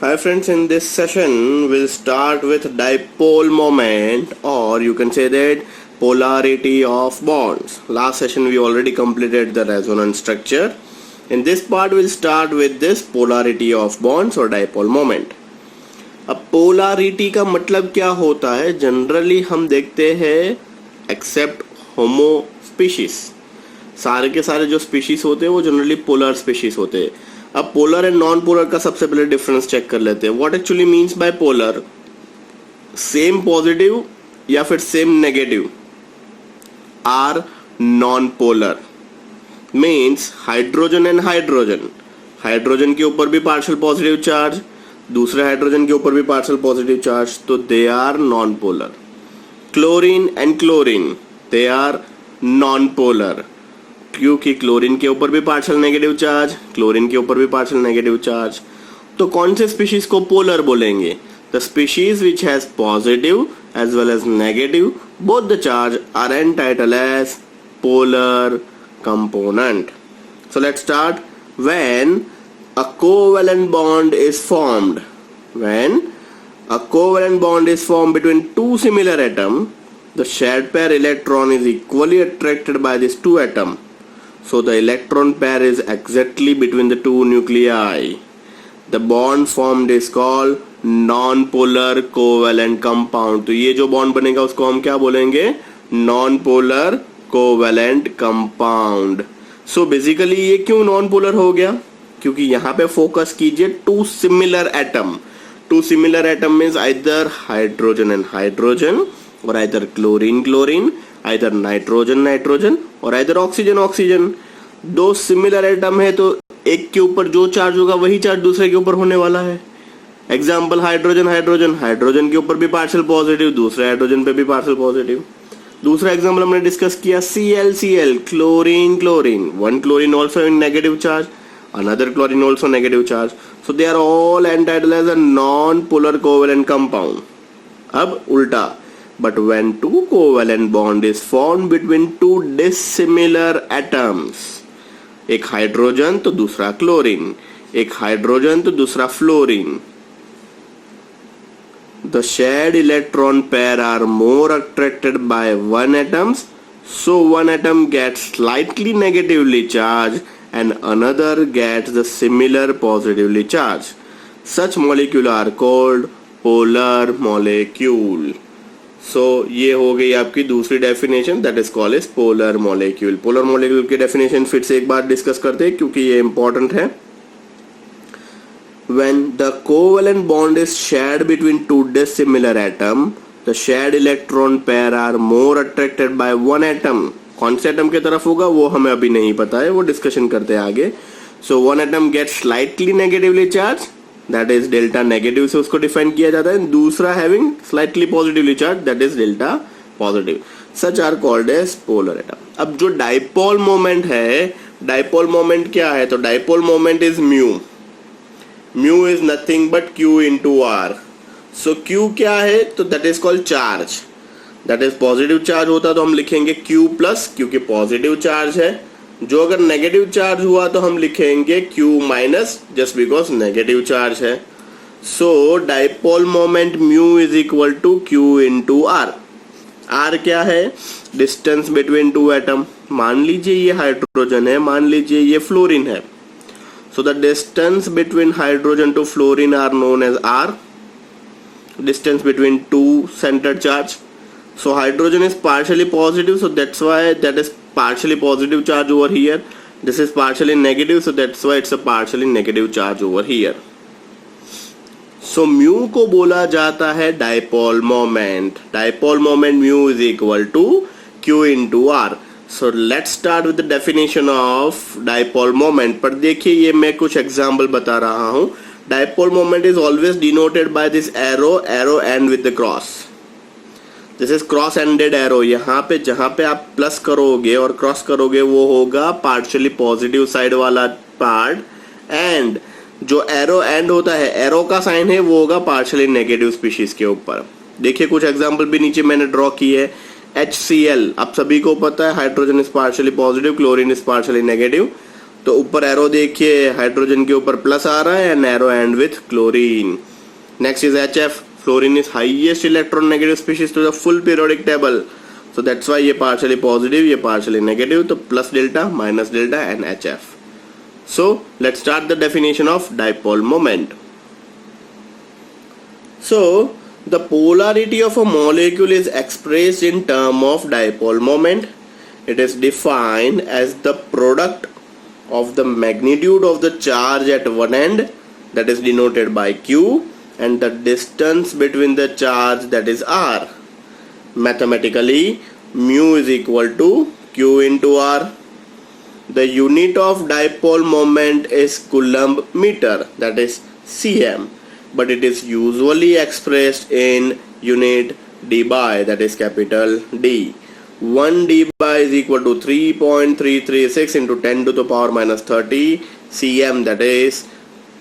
Hi friends, in this session we'll start with dipole moment, or you can say that polarity of bonds. Last session we already completed the resonance structure. In this part we'll start with this polarity of bonds or dipole moment. अब polarity का मतलब क्या होता है? Generally हम देखते हैं accept होमो species, सारे के सारे जो स्पीशीज होते हैं वो जनरली पोलर स्पीशीज होते हैं. अब पोलर एंड नॉन पोलर का सबसे पहले डिफरेंस चेक कर लेते हैं. What actually means by polar? Same positive या फिर same negative are non polar. Means hydrogen and hydrogen, hydrogen के ऊपर भी पार्शियल पॉजिटिव चार्ज, दूसरे हाइड्रोजन के ऊपर भी पार्शियल पॉजिटिव चार्ज, तो they are non polar. Chlorine and chlorine, they are non polar, क्योंकि क्लोरीन के ऊपर भी पार्शियल नेगेटिव चार्ज, क्लोरीन के ऊपर भी पार्शियल नेगेटिव चार्ज. तो कौन से स्पीशीज को पोलर बोलेंगे? The species which has positive as well as negative both the charge are entitled as polar component. So let's start. When a covalent bond is formed, when a covalent bond is formed between two similar atoms, the shared pair electron is equally attracted by these two atoms. So the electron pair is exactly between the two nuclei. The bond formed is called non-polar covalent compound. तो ये जो bond बनेगा उसको हम क्या बोलेंगे? Non-polar covalent compound. So basically ये क्यों non-polar हो गया? क्योंकि यहाँ पे फोकस कीजिए two similar atom. Two similar atom means either hydrogen and hydrogen, और either chlorine chlorine, either nitrogen nitrogen, और आइदर ऑक्सीजन ऑक्सीजन. दो सिमिलर एटम है तो एक के ऊपर जो चार्ज होगा वही चार्ज दूसरे के ऊपर होने वाला है. एग्जाम्पल हाइड्रोजन हाइड्रोजन, हाइड्रोजन के ऊपर भी पार्शियल पॉजिटिव, दूसरे हाइड्रोजन पे भी पार्शियल पॉजिटिव. दूसरा एग्जाम्पल हमने डिस्कस किया Cl chlorine chlorine, one chlorine also in negative charge, another chlorine also negative charge, so they are all entitled as a non-polar covalent compound. अब उल्टा, but when two covalent bond is formed between two dissimilar atoms, एक hydrogen तो दूसरा chlorine, एक hydrogen तो दूसरा fluorine, the shared electron pair are more attracted by one atom, so one atom gets slightly negatively charged and another gets the similar positively charged. Such molecule are called polar molecule. So ये हो गई आपकी दूसरी definition, that is called as polar molecule. polar molecule की definition फिर से एक बार discuss करते हैं क्योंकि ये इंपॉर्टेंट है. When the covalent bond is shared between two dissimilar atoms, the shared electron pair are more attracted by one atom. कौन से एटम की तरफ होगा वो हमें अभी नहीं पता है, वो डिस्कशन करते हैं आगे. So one atom get slightly negatively charge, that is delta negative से उसको डिफाइन किया जाता है. दूसरा having slightly positively charge, that is delta positive. Such are called as polar atom. अब जो डाइपोल मोमेंट है, डाइपोल मोमेंट क्या है? तो dipole moment is mu. Mu is nothing but Q into R. So Q क्या है? तो that is called charge. That is positive charge होता तो हम लिखेंगे Q प्लस, क्योंकि पॉजिटिव चार्ज है. जो अगर नेगेटिव चार्ज हुआ तो हम लिखेंगे Q minus, just because negative charge है. So dipole moment mu is equal to Q into R. R क्या है? Distance between two atom. मान लीजिए ये हाइड्रोजन है, मान लीजिए ये फ्लोरीन है. So the distance between hydrogen to fluorine are known as R. Distance between two center charge. So hydrogen is partially positive, so that's why that is partially positive charge over here. This is partially negative, so that's why it's a partially negative charge over here. So mu को बोला जाता है dipole moment. Dipole moment mu is equal to Q into R. So let's start with the definition of dipole moment. पर देखिए ये मैं कुछ example बता रहा हूँ. Dipole moment is always denoted by this arrow end with the cross. This is cross ended arrow. यहाँ पे जहाँ पे आप प्लस करोगे और क्रॉस करोगे वो होगा पार्शियली पॉजिटिव साइड वाला पार्ट, एंड जो एरो एंड होता है, एरो का साइन है, वो होगा पार्शियली नेगेटिव स्पीशीज के ऊपर. देखिए कुछ एग्जांपल भी नीचे मैंने ड्रॉ किए. HCl, आप सभी को पता है hydrogen is partially positive, chlorine is partially negative. तो ऊपर एरो देखिए, हाइड्रोजन के ऊपर प्लस आ रहा है and arrow and with chlorine. Next is HF. Fluorine is highest electronegative species to the full periodic table. So that's why ये partially positive, ये partially negative, तो plus delta, minus delta and HF. So let's start the definition of dipole moment. So the polarity of a molecule is expressed in term of dipole moment. It is defined as the product of the magnitude of the charge at one end, that is denoted by Q, and the distance between the charge, that is R. Mathematically, mu is equal to Q into R. The unit of dipole moment is Coulomb meter, that is cm, but it is usually expressed in unit dBi, that is capital D. 1 dBi is equal to 3.336 into 10 to the power minus 30 cm, that is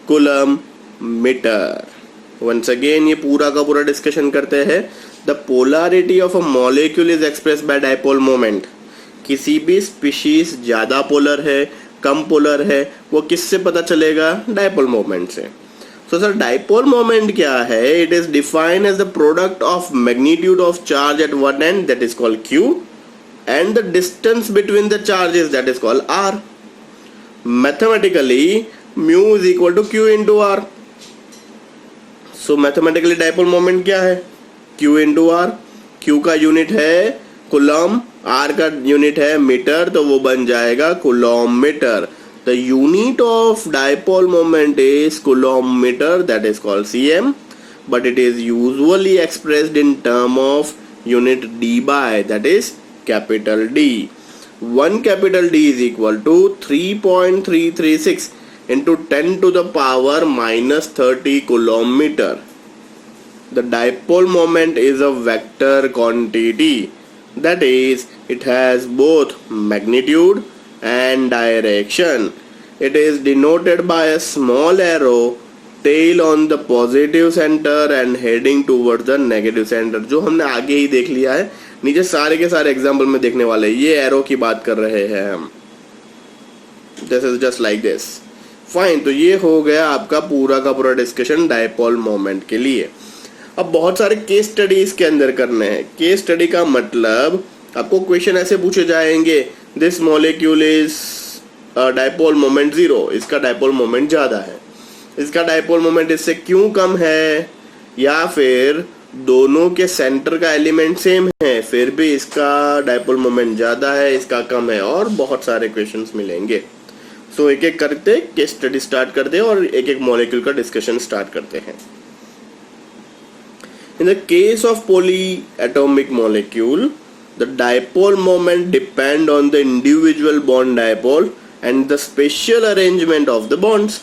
Coulomb meter. Once again ये पूरा का पूरा discussion करते हैं. The polarity of a molecule is expressed by dipole moment. किसी भी species ज्यादा polar है, कम पोलर है, वो किससे पता चलेगा? डाइपोल मोमेंट से. सो सर डाइपोल मोमेंट क्या है? It is defined as the product of magnitude of charge at one end, that is called Q, and the distance between the charges, that is called R. Mathematically mu is equal to Q into R. So mathematically dipole moment क्या है? Q into R. Q का unit है coulomb, R का unit है metre, तो वो बन जाएगा coulomb metre. The unit of dipole moment is Coulomb metre, that is called cm, but it is usually expressed in term of unit dBi, that is capital D. 1 capital D is equal to 3.336 into 10 to the power minus 30 coulomb meter. The dipole moment is a vector quantity, that is, it has both magnitude and direction. It is denoted by a small arrow, tail on the positive center and heading towards the negative center. जो हमने आगे ही देख लिया है, नीचे सारे के सारे एग्जाम्पल में देखने वाले, ये एरो की बात कर रहे हैं हम. This is just like this. Fine. तो ये हो गया आपका पूरा का पूरा डिस्कशन डाइपोल मोमेंट के लिए. अब बहुत सारे केस स्टडी इसके अंदर करने हैं. केस स्टडी का मतलब आपको क्वेश्चन ऐसे पूछे जाएंगे, this molecule is dipole moment 0, इसका डाइपोल मोमेंट ज्यादा है, इसका डाइपोल मोमेंट इससे क्यों कम है, या फिर दोनों के सेंटर का एलिमेंट सेम है फिर भी इसका डाइपोल मोमेंट ज्यादा है, इसका कम है, और बहुत सारे क्वेश्चंस मिलेंगे. सो एक एक करते केस स्टडी स्टार्ट करते हैं और एक एक मॉलिक्यूल का डिस्कशन स्टार्ट करते हैं. In the case of polyatomic molecule, the dipole moment depend on the individual bond dipole and the spatial arrangement of the bonds.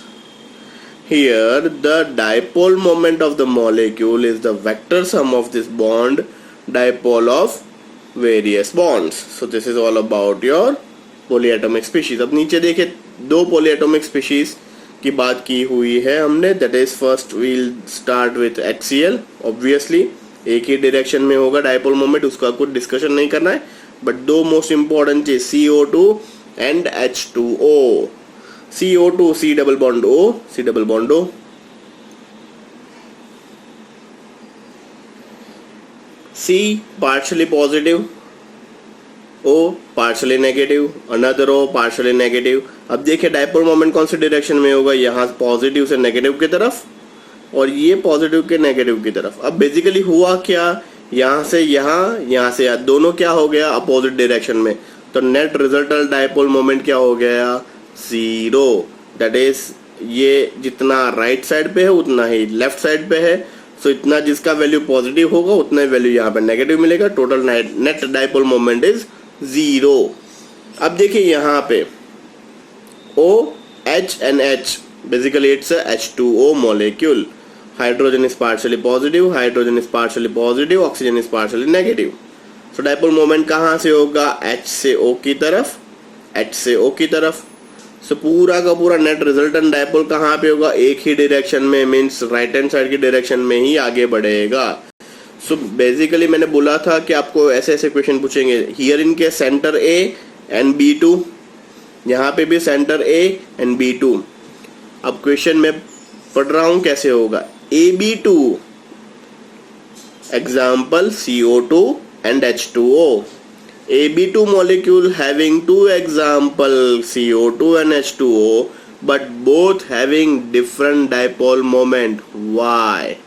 Here, the dipole moment of the molecule is the vector sum of this bond dipole of various bonds. So this is all about your polyatomic species. अब नीचे देखिए दो polyatomic species की बात की हुई है हमने, that is first we'll start with HCl. Obviously एक ही डायरेक्शन में होगा डाइपोल मोमेंट, उसका कुछ डिस्कशन नहीं करना है, बट दो मोस्ट इंपॉर्टेंट चीज CO2 and H2O. CO2 C double bond O, C double bond O. C partially positive, O partially negative, another O partially negative. अब देखिए डाइपोल मोमेंट कौन सी डायरेक्शन में होगा, यहाँ पॉजिटिव से नेगेटिव की तरफ और ये पॉजिटिव के नेगेटिव की तरफ. अब बेसिकली हुआ क्या, यहाँ से यहाँ, यहाँ से यहाँ, दोनों क्या हो गया अपोजिट डायरेक्शन में, तो नेट रिजल्टेंट डाइपोल मोमेंट क्या हो गया 0. दैट इज ये जितना राइट साइड पे है उतना ही लेफ्ट साइड पे है, सो इतना जिसका वैल्यू पॉजिटिव होगा उतना ही वैल्यू यहाँ पे नेगेटिव मिलेगा. Total net dipole moment is 0. अब देखिए यहाँ पे O, H and H, basically it's a H2O molecule. Hydrogen is partially positive, hydrogen is partially positive, oxygen is partially negative. So dipole moment कहाँ से होगा, H से O की तरफ, H से O की तरफ. So पूरा का पूरा नेट रिजल्टेंट डाइपोल कहाँ पे होगा, एक ही डायरेक्शन में, मीन्स राइट हैंड साइड की डायरेक्शन में ही आगे बढ़ेगा. सो बेसिकली मैंने बोला था कि आपको ऐसे ऐसे क्वेश्चन पूछेंगे. हियर इनके सेंटर A and B2, यहाँ पे भी सेंटर A एंड B2। अब क्वेश्चन में पढ़ रहा हूँ कैसे होगा। AB2 example CO2 and H2O। AB2 molecule having two example CO2 and H2O but both having different dipole moment. Why?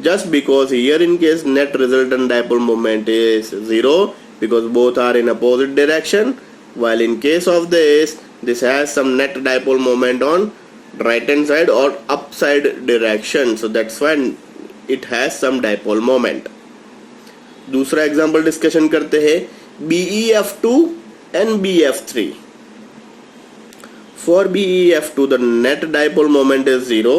Just because here in case net resultant dipole moment is 0 because both are in opposite direction, while in case of this has some net dipole moment on right hand side or upside direction, so that's why it has some dipole moment. दूसरा example discussion करते हैं BeF2 and BF3. For BeF2 the net dipole moment is 0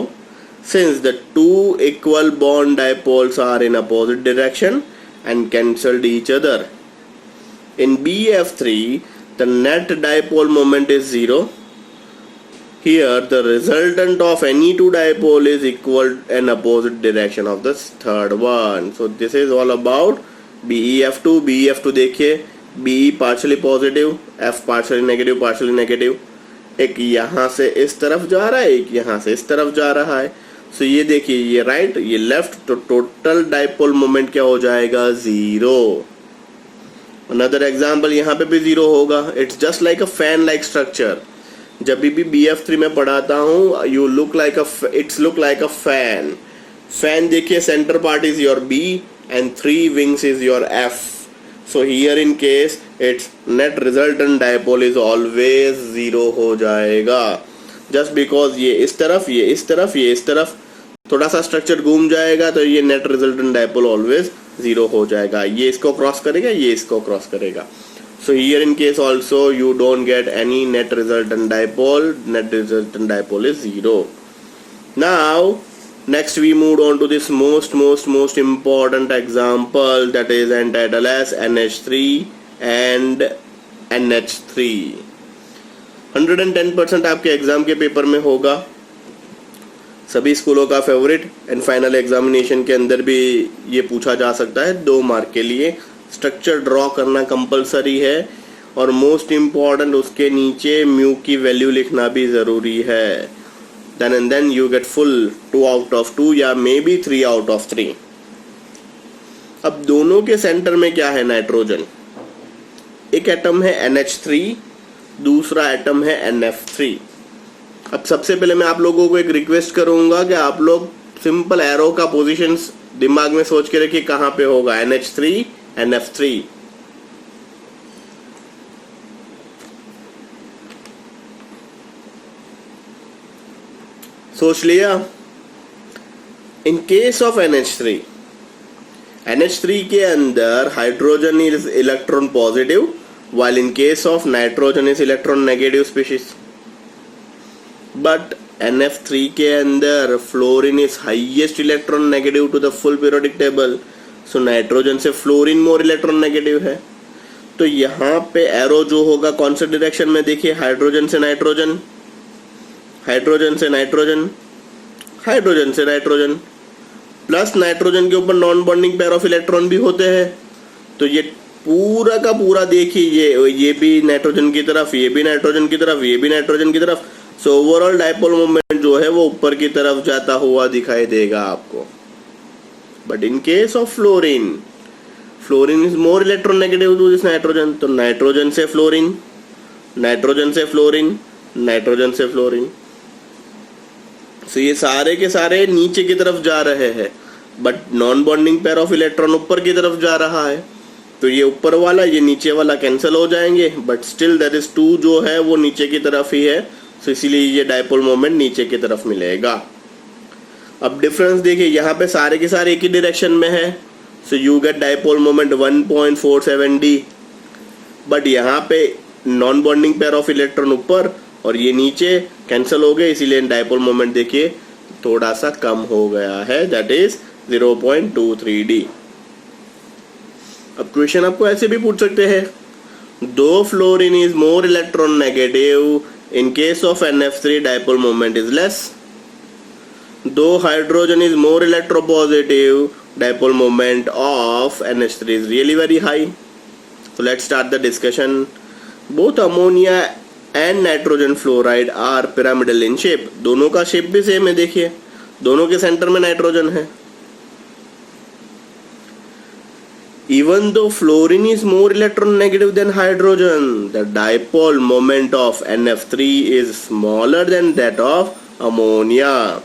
since the two equal bond dipoles are in opposite direction and cancelled each other. In BeF3 the net dipole moment is 0. Here the resultant of any two dipole is equal and opposite direction of the third one. So this is all about BeF2. BeF2 देखिए, Be partially positive, F partially negative, एक यहाँ से इस तरफ जा रहा है, एक यहाँ से इस तरफ जा रहा है। सो ये देखिए, ये राइट ये लेफ्ट, तो टोटल डाइपोल मोमेंट क्या हो जाएगा, 0। अनदर एग्जाम्पल यहाँ पे भी 0 होगा। It's just like a fan like structure. जब भी BF3 में पढ़ाता हूँ it's look like a fan. Fan देखिए, centre part is your B and 3 wings is your F. So here in case its net resultant dipole is always 0 हो जाएगा। Just because ये इस तरफ, ये इस तरफ, ये इस तरफ थोड़ा सा स्ट्रक्चर घूम जाएगा तो ये net resultant dipole always 0 हो जाएगा। ये इसको क्रॉस करेगा, ये इसको क्रॉस करेगा। So here in case also you don't get any net resultant dipole. Net resultant dipole is 0. Now next we moved on to this most important example, that is entitled as NH3 and NH3। 110% आपके exam के paper में होगा, सभी स्कूलों का favourite, and final examination के अंदर भी ये पूछा जा सकता है 2 मार्क के लिए। स्ट्रक्चर ड्रॉ करना कंपलसरी है और मोस्ट इम्पॉर्टेंट उसके नीचे म्यू की वैल्यू लिखना भी ज़रूरी है। then you get full 2 out of 2 या maybe 3 out of 3। अब दोनों के सेंटर में क्या है, नाइट्रोजन। एक एटम है NH3, दूसरा एटम है NF3। अब सबसे पहले मैं आप लोगों को एक रिक्वेस्ट करूंगा कि आप लोग सिंपल एरो का पोजीशंस दिमाग में सोच के रखिए कहां पे होगा NH3 NF3। सोच लिया। इन केस ऑफ NH3 के अंदर hydrogen is electron positive, while in case of nitrogen is electron negative species. But NF3 के अंदर fluorine is highest electron negative to the full periodic table. So nitrogen से fluorine more electron negative है। तो यहाँ पे arrow जो होगा कौन से डायरेक्शन में, देखिए हाइड्रोजन से नाइट्रोजन, हाइड्रोजन से नाइट्रोजन, हाइड्रोजन से नाइट्रोजन, प्लस नाइट्रोजन के ऊपर non bonding pair of electron भी होते हैं। तो ये पूरा का पूरा देखिए, ये भी नाइट्रोजन की तरफ, ये भी नाइट्रोजन की तरफ, ये भी नाइट्रोजन की तरफ। सो ओवरऑल डाइपोल मोमेंट जो है वो ऊपर की तरफ जाता हुआ दिखाई देगा आपको। But in case of fluorine, fluorine is more electron negative to this nitrogen. तो नाइट्रोजन से फ्लोरीन, नाइट्रोजन से फ्लोरीन, नाइट्रोजन से फ्लोरीन। सो ये सारे के सारे नीचे की तरफ जा रहे हैं, but non bonding pair of electron ऊपर की तरफ जा रहा है। तो ये ऊपर वाला ये नीचे वाला कैंसिल हो जाएंगे, बट स्टिल दैट इज 2 जो है वो नीचे की तरफ ही है। सो इसीलिए ये डाइपोल मोमेंट नीचे की तरफ मिलेगा। अब डिफरेंस देखिए, यहाँ पे सारे के सारे एक ही डायरेक्शन में है। So you get dipole moment 1.47 D, but यहाँ पे non bonding pair of electron ऊपर और ये नीचे कैंसिल हो गए, इसीलिए डाइपोल मोमेंट देखिए थोड़ा सा कम हो गया है, दैट इज 0.23 D। अब क्वेश्चन आपको ऐसे भी पूछ सकते हैं, though fluorine is more electron negative, in case of NF3 dipole moment is less. Though hydrogen is more electropositive, dipole moment of NH3 is really very high. So let's start the discussion. Both ammonia and nitrogen fluoride are pyramidal in shape. दोनों का shape भी same है, देखिए दोनों के centre में nitrogen है। Even though fluorine is more electronegative than hydrogen, the dipole moment of NF3 is smaller than that of ammonia.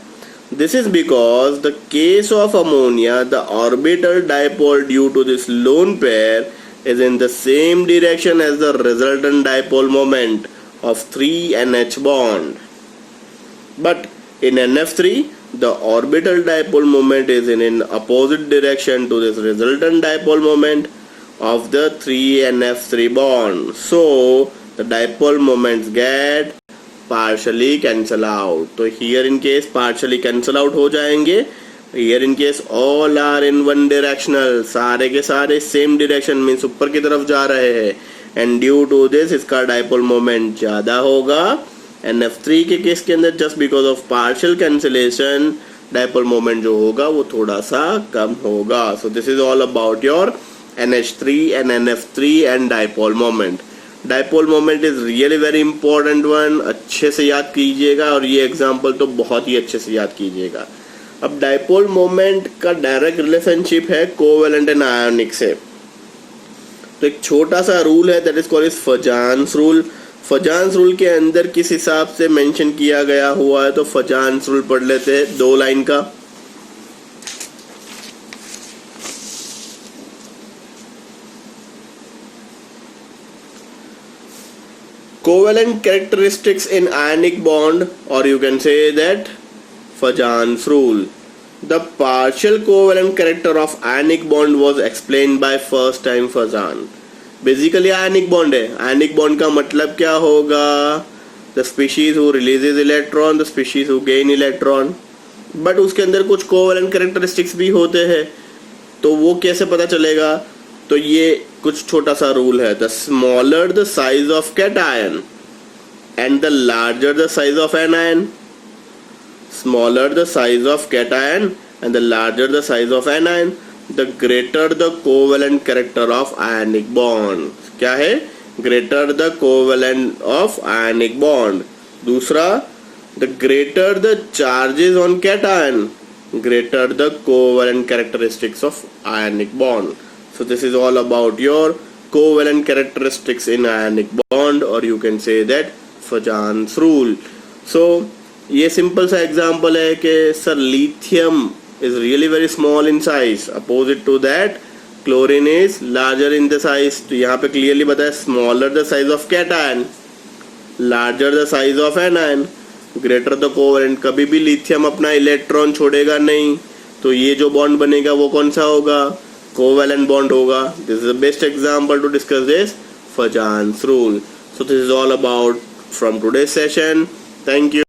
This is because the case of ammonia, the orbital dipole due to this lone pair is in the same direction as the resultant dipole moment of 3NH bond. But in NF3, the orbital dipole moment is in an opposite direction to this resultant dipole moment of the 3NF3 bond. So the dipole moments get partially cancel out. तो here in case partially cancel out हो जाएंगे. Here in case all are in one directional, सारे के सारे same direction means ऊपर की तरफ जा रहे हैं, and due to this इसका dipole moment ज़्यादा होगा. NF3 के केस के अंदर just because of partial cancellation dipole moment जो होगा वो थोड़ा सा कम होगा. So this is all about your NH3 and NF3 and dipole moment. Dipole moment is really very important one. अच्छे से याद कीजिएगा और ये एग्जाम्पल तो बहुत ही अच्छे से याद कीजिएगा. अब dipole moment का डायरेक्ट रिलेशनशिप है कोवेलेंट एंड आयोनिक से. तो एक छोटा सा रूल है, that is called फजान्स rule. फजान्स rule के अंदर किस हिसाब से मेंशन किया गया हुआ है, तो फजान्स रूल पढ़ लेते हैं 2 लाइन का. Covalent characteristics in ionic bond, और you can say that Fajans rule. The partial covalent character of ionic bond was explained by first time Fajan. Basically ionic bond है. आयनिक बॉन्ड का मतलब क्या होगा, the species who releases electron, the species who gain electron. But उसके अंदर कुछ covalent characteristics भी होते हैं, तो वो कैसे पता चलेगा, तो ये कुछ छोटा सा रूल है. The smaller the size of cation and the larger the size of anion. Smaller the size of cation and the larger the size of anion, the greater the covalent character of ionic bond. क्या है, greater the covalent of ionic bond. दूसरा, the greater the charges on cation, greater the covalent characteristics of ionic bond. So this is all about your covalent characteristics in ionic bond, or you can say that Fajans rule. So ये simple सा example है कि sir lithium is really very small in size, opposite to that chlorine is larger in the size. तो यहाँ पे clearly बताया smaller the size of cation, larger the size of anion, greater the covalent. कभी भी lithium अपना electron छोड़ेगा नहीं, तो ये जो बॉन्ड बनेगा वो कौन सा होगा, कोवेलेंट बॉन्ड होगा. This is the best example to discuss this Fajans rule. So this is all about from today's session. Thank you.